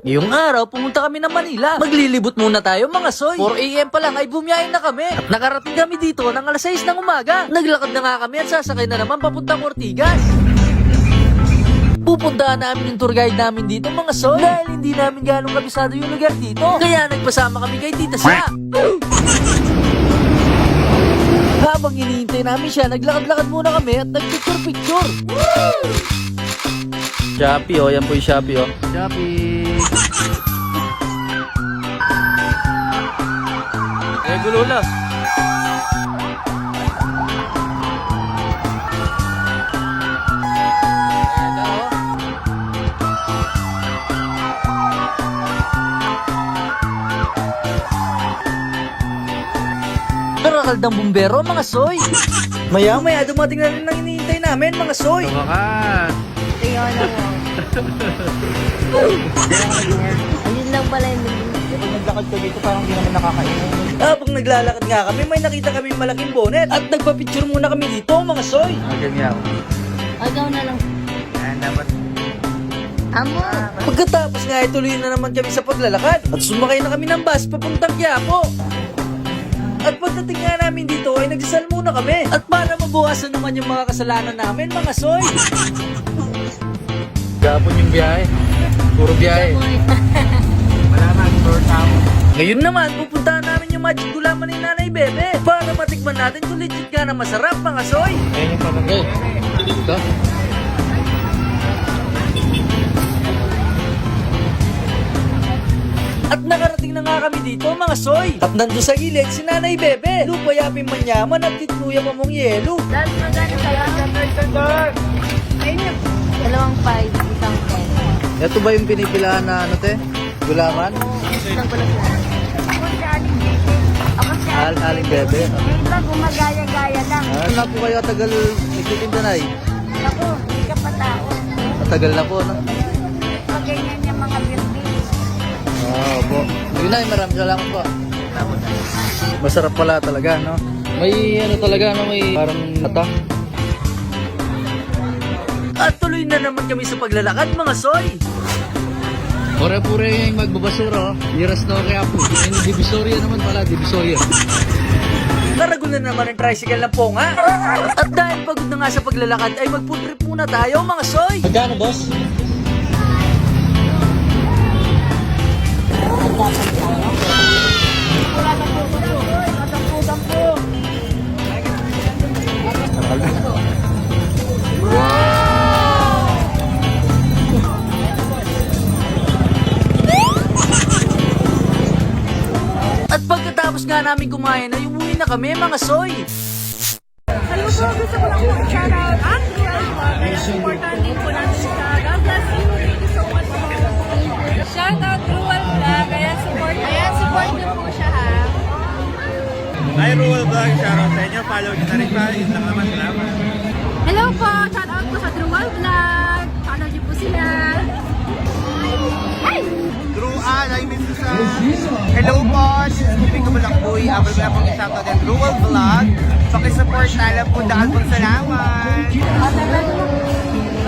Ngayong araw, pumunta kami ng Manila. Maglilibot muna tayo mga soy. 4 AM pa lang ay bumiyahin na kami. At nakarating kami dito ng alas 6 ng umaga. Naglakad na nga kami at sasakay na naman papuntang Ortigas. Pupuntahan namin yung tour guide namin dito mga soy. Dahil hindi namin ganong kabisado yung lugar dito. Kaya nagpasama kami kay Tita Sa. Habang hinihintay namin siya, naglakad-lakad muna kami at nagpicture-picture. Shopee, oh. Yan po yung Shopee, oh. Shopee. Gulo lang. Narakaldang bumbero, mga soy. Maya-maya dumating na rin ang hinihintay namin, mga soy. Tumakas. Tingnan mo. Ayun lang pala yung Kapag naglakad ka dito, parang hindi naman nakakainin. Habang naglalakad nga kami, may nakita kami malaking bonnet. At nagpa-picture muna kami dito, mga soy. Ganyan. Ikaw na lang. Yan, dapat. Amo. Pagkatapos nga, tuloy na naman kami sa paglalakad. At sumakay na kami ng bus papuntang Quiapo. At pagdating nga namin dito ay nagsasal muna kami. At para mabawasan naman yung mga kasalanan namin, mga soy. Gapon yung biyahe. Puro biyahe. Wala na, short out. Ngayon naman, pupuntahan namin yung magic gulaman ni Nanay Bebe para matikman natin kung legit nga na masarap, mga soy. Ayun yung palagay. Ito. At nakarating na nga kami dito, mga soy. At nandun sa gilid si Nanay Bebe. Lupayapin manyaman at titluya mamong yelo. Dahil magano kaya? Ayun yung 2.5, isang 10. Ito ba yung pinipilahan na ano te? Gulaman? Isang pala sila. Ako si Aling Bebe. Ako si Aling Bebe. Yung iba gumagaya-gaya lang. Na po kayo tagal nagtitinda na eh. Ako, hindi ka pa tao. Matagal na po, no? Pag ganyan yung mga building. Oo po. Yun na, maraming salamat po. Masarap pala talaga, no? May ano talaga, no? May parang mata. At tuloy na naman kami sa paglalakad, mga soy. Pure-pure yung magbabasura, oh. Iras na kaya po. Yung Divisoria naman pala, Divisoria. Naragol na naman ang tricycle ng ponga. At dahil pagod na nga sa paglalakad ay mag-food trip muna tayo, mga soy. Magkano, boss? At pagkatapos nga namin kumain ay umuwi na kami, mga soy. Hello po, gusto ko lang po i-shoutout ang Rural Vlog. Kaya supportan din po natin siya. God bless you. Thank you so much po. Shoutout Rural Vlog. Kaya support niyo po siya ha. Hi, Ruel Vlog. Shoutout sa inyo. Follow nyo na rin pa. Yun lang naman. Salamat. Hello po, shoutout po sa Rural Vlog. Follow niyo po sila. Ay! Druan, I miss you sa... Hello po, this is Kubi Kamalakboy. Abal mo na pong shoutout ng Ruel Vlog. Pakisupport na lang po. Dahil po salamat.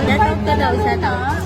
Shoutout ka daw, shoutout.